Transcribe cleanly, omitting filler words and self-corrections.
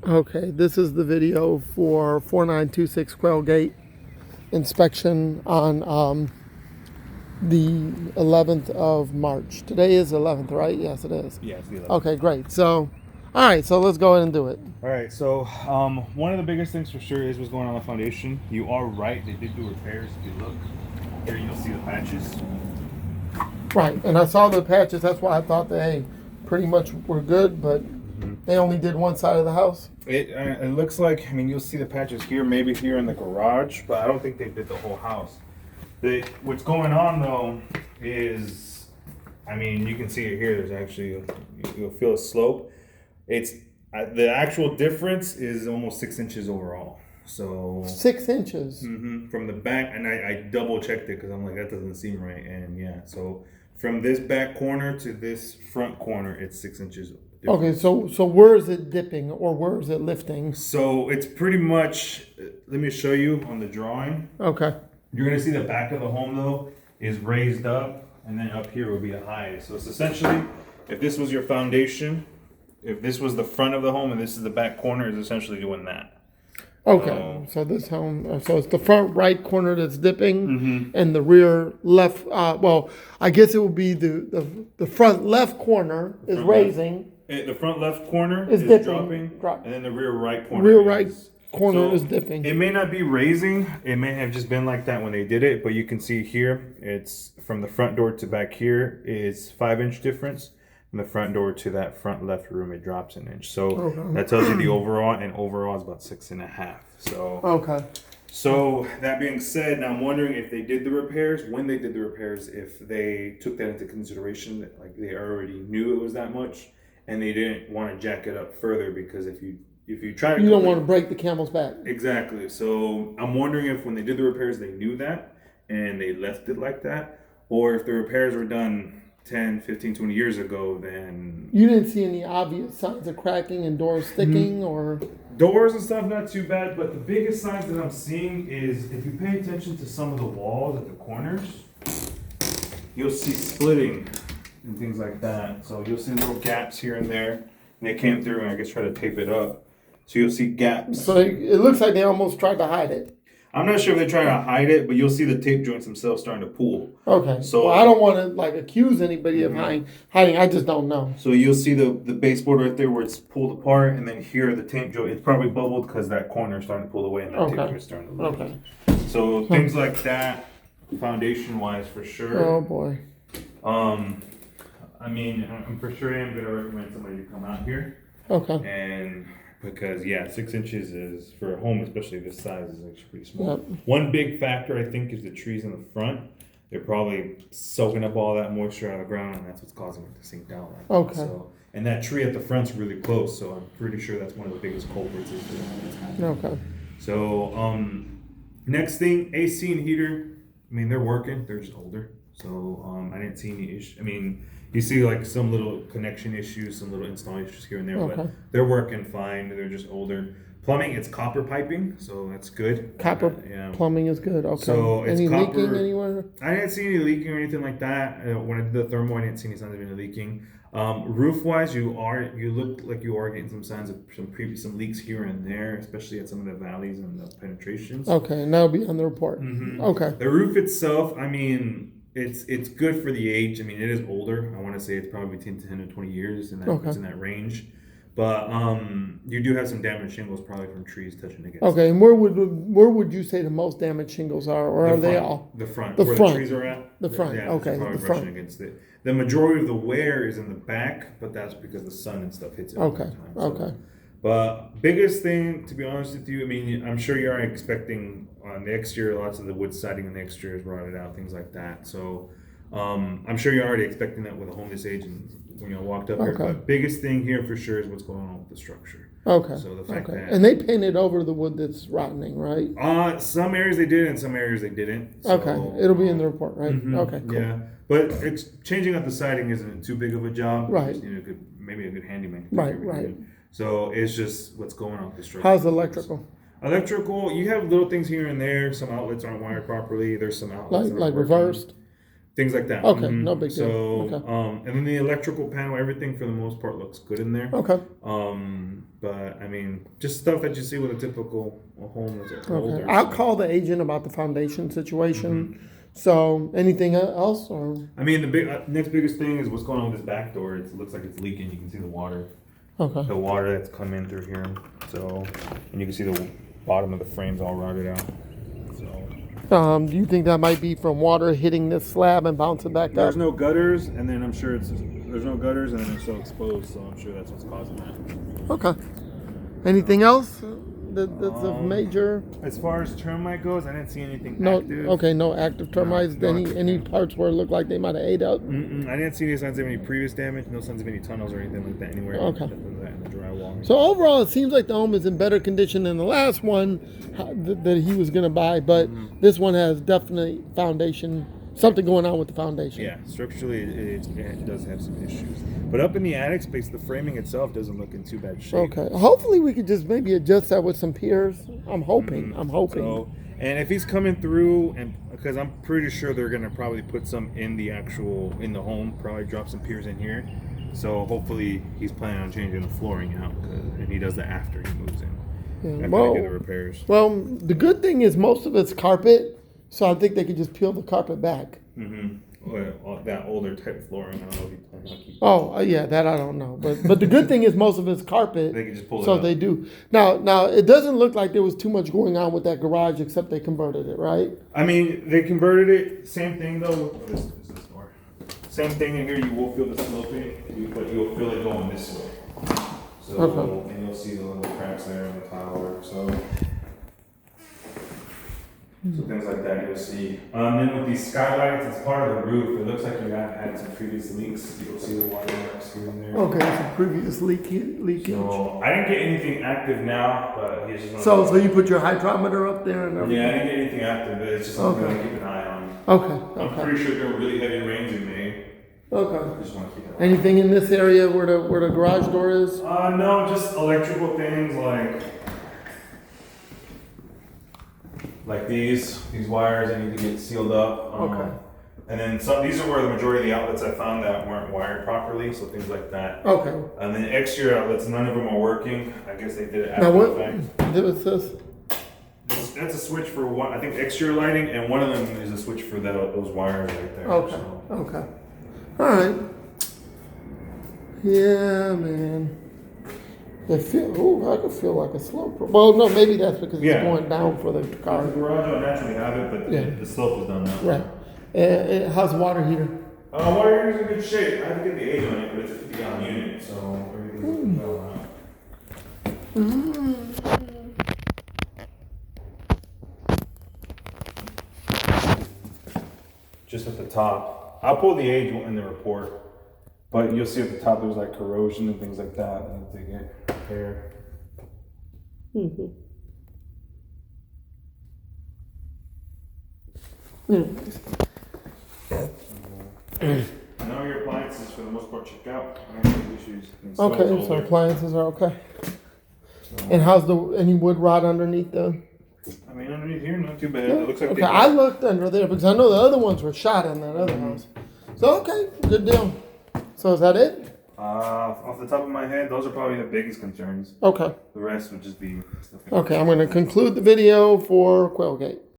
Okay, this is the video for 4926 Quailgate inspection on the 11th of March. Today is 11th, right? Yes, it is. Yeah, it's the 11th. Okay, great. So, all right, so let's go ahead and do it. All right, so one of the biggest things for sure is what's going on the foundation. You are right, they did do repairs. If you look here, you'll see the patches. Right, and I saw the patches. That's why I thought they pretty much were good, but they only did one side of the house. It looks like, I mean, you'll see the patches here, maybe here in the garage, but I don't think they did the whole house. What's going on though is, I mean, you can see it here. There's actually, you'll feel a slope. It's the actual difference is almost 6 inches overall. So 6 inches. From the back, and I double checked it because I'm like, that doesn't seem right. And yeah, so from this back corner to this front corner, it's 6 inches. Okay, so where is it dipping or where is it lifting? So it's pretty much, let me show you on the drawing. Okay. You're gonna see the back of the home though is raised up, and then up here will be the height. So it's essentially, if this was your foundation, if this was the front of the home and this is the back corner, is essentially doing that. Okay, so this home, so it's the front right corner that's dipping, and the rear left. Well, I guess it would be the front left corner is raising. The front left corner is dipping, dropping, and then the rear right corner. Rear right corner is dipping. It may not be raising. It may have just been like that when they did it, but you can see here, it's from the front door to back here is 5-inch difference. From the front door to that front left room, it drops an inch. So that tells you the overall, and overall is about 6.5. So okay. So that being said, now I'm wondering if they did the repairs, when they did the repairs, if they took that into consideration, that like they already knew it was that much, and they didn't want to jack it up further, because if you try to, you don't want to break the camel's back. Exactly. So I'm wondering if when they did the repairs they knew that and they left it like that, or if the repairs were done 10, 15, 20 years ago, then... You didn't see any obvious signs of cracking and doors sticking, or... Doors and stuff, not too bad, but the biggest signs that I'm seeing is, if you pay attention to some of the walls at the corners, you'll see splitting and things like that. So you'll see little gaps here and there, and they came through and I guess try to tape it up. So you'll see gaps. So it looks like they almost tried to hide it. I'm not sure if they're trying to hide it, but you'll see the tape joints themselves starting to pull. Okay. So I don't want to like accuse anybody of hiding. I just don't know. So you'll see the baseboard right there where it's pulled apart, and then here the tape joint, it's probably bubbled because that corner is starting to pull away and that tape joint is starting to leak. Okay. So things like that, foundation wise, for sure. Oh boy. I mean, I'm for sure I'm gonna recommend somebody to come out here. Okay. And because 6 inches is, for a home especially this size, is actually pretty small. Yep. One big factor I think is the trees in the front. They're probably soaking up all that moisture out of the ground, and that's what's causing it to sink down like Okay. that. So, and that tree at the front's really close, so I'm pretty sure that's one of the biggest culprits is what's happening. Okay. So next thing, AC and heater. I mean, they're working. They're just older. So I didn't see any issue. I mean, you see like some little connection issues, some little install issues here and there, but they're working fine. They're just older. Plumbing, it's copper piping, so that's good. Copper plumbing is good. Okay. So it's any copper, leaking anywhere? I didn't see any leaking or anything like that. When I did the thermal, I didn't see any signs of any leaking. Roof-wise, you look like you are getting some signs of some leaks here and there, especially at some of the valleys and the penetrations. Okay, and that'll be on the report. Okay. The roof itself, I mean, it's good for the age. I mean, it is older. I want to say it's probably between 10 and 20 years, and it's in that range. But you do have some damaged shingles, probably from trees touching against. Okay, and where would you say the most damaged shingles are, or are they all? The front. The where front. The trees are at. The front. Yeah, okay. Probably The brushing front. against it. The majority of the wear is in the back, but that's because the sun and stuff hits it. Okay. All the time, so. Okay. But biggest thing, to be honest with you, I mean, I'm sure you are expecting on the exterior, lots of the wood siding on the exterior is rotted out, things like that. So I'm sure you're already expecting that with a home this age and when you walked up here. But biggest thing here for sure is what's going on with the structure. Okay. So the fact that, and they painted over the wood that's rotting, right? Some areas they did, and some areas they didn't. So, okay, it'll be in the report, right? Okay, cool. Yeah, but it's changing up the siding isn't too big of a job. Right. You just need maybe a good handyman. Right. So it's just what's going on with the structure. How's the electrical? Electrical, you have little things here and there. Some outlets aren't wired properly. There's some outlets like reversed. things like that. Okay, no big deal. So, Okay. and then the electrical panel, everything for the most part looks good in there. Okay. But I mean, just stuff that you see with a typical home that's older. Okay. I'll so. call the agent about the foundation situation. So, anything else or? I mean, the next biggest thing is what's going on with this back door. It looks like it's leaking. You can see the water. Okay. The water that's come in through here. So, and you can see the bottom of the frame's all rotted out. So. Do you think that might be from water hitting this slab and bouncing back up? There's no gutters, and then I'm sure there's no gutters, and then it's so exposed. So I'm sure that's what's causing that. Okay. Anything else that's of major? As far as termite goes, I didn't see anything No. active. Okay. No active termites. No Any parts where it looked like they might have ate up? I didn't see any signs of any previous damage. No signs of any tunnels or anything like that anywhere. Okay. Other than that in the drywall. So overall, it seems like the home is in better condition than the last one that he was going to buy, but this one has definitely foundation, something going on with the foundation. Yeah, structurally it does have some issues. But up in the attic space, the framing itself doesn't look in too bad shape. Okay. Hopefully we could just maybe adjust that with some piers. I'm hoping. So, and if he's coming through, and because I'm pretty sure they're gonna probably put some in the home, probably drop some piers in here. So hopefully he's planning on changing the flooring out, and he does that after he moves in. Yeah, After they do the repairs. Well, the good thing is most of it's carpet, so I think they could just peel the carpet back. Or that older type flooring. I don't know if he plans on keeping. Oh, yeah, that I don't know. But the good thing is most of it's carpet. They can just pull it So up. they do. Now it doesn't look like there was too much going on with that garage except they converted it, right? I mean, they converted it. Same thing though. This door. Same thing in here. You will feel the sloping, but you'll feel it going this way. So and you'll see the little cracks there in the tile work. So things like that you'll see. Then with these skylights, it's part of the roof. It looks like you have had some previous leaks. You'll see the water marks here and there. Okay, some previous leakage. So I didn't get anything active now, but he's just. So you put your hydrometer up there and everything? Yeah, I didn't get anything active, but it's just something to keep an eye on. Okay. I'm pretty sure there were really heavy rains in May. Okay. I just want to keep an eye. Anything in this area where the garage door is? No, just electrical things like these wires that need to get sealed up. Okay. And then these are where the majority of the outlets I found that weren't wired properly, so things like that. Okay. And then exterior outlets, none of them are working. I guess they did it Now after what? the fact. What's this? That's a switch for one, I think exterior lighting, and one of them is a switch for those wires right there. Okay. So. Okay. All right. Yeah, man. I could feel like a slope. Well, no, maybe that's because it's going down for the car. The garage don't naturally have it, but the slope is done now. Right. How's the water heater? Water heater's in good shape. I have to get the age on it, but it's a 50-gallon unit, so everything's well Just at the top. I'll pull the age in the report, but you'll see at the top there's like corrosion and things like that that need to get repaired. I know your appliances for the most part check out. I don't have any issues. Okay, so appliances are okay. And how's any wood rot underneath the? I mean, underneath here, not too bad. It looks like Okay, I looked under there because I know the other ones were shot in that other house. So okay, good deal. So is that it? Off the top of my head, those are probably the biggest concerns. Okay. The rest would just be stuff. Okay, I'm going to conclude the video for Quailgate.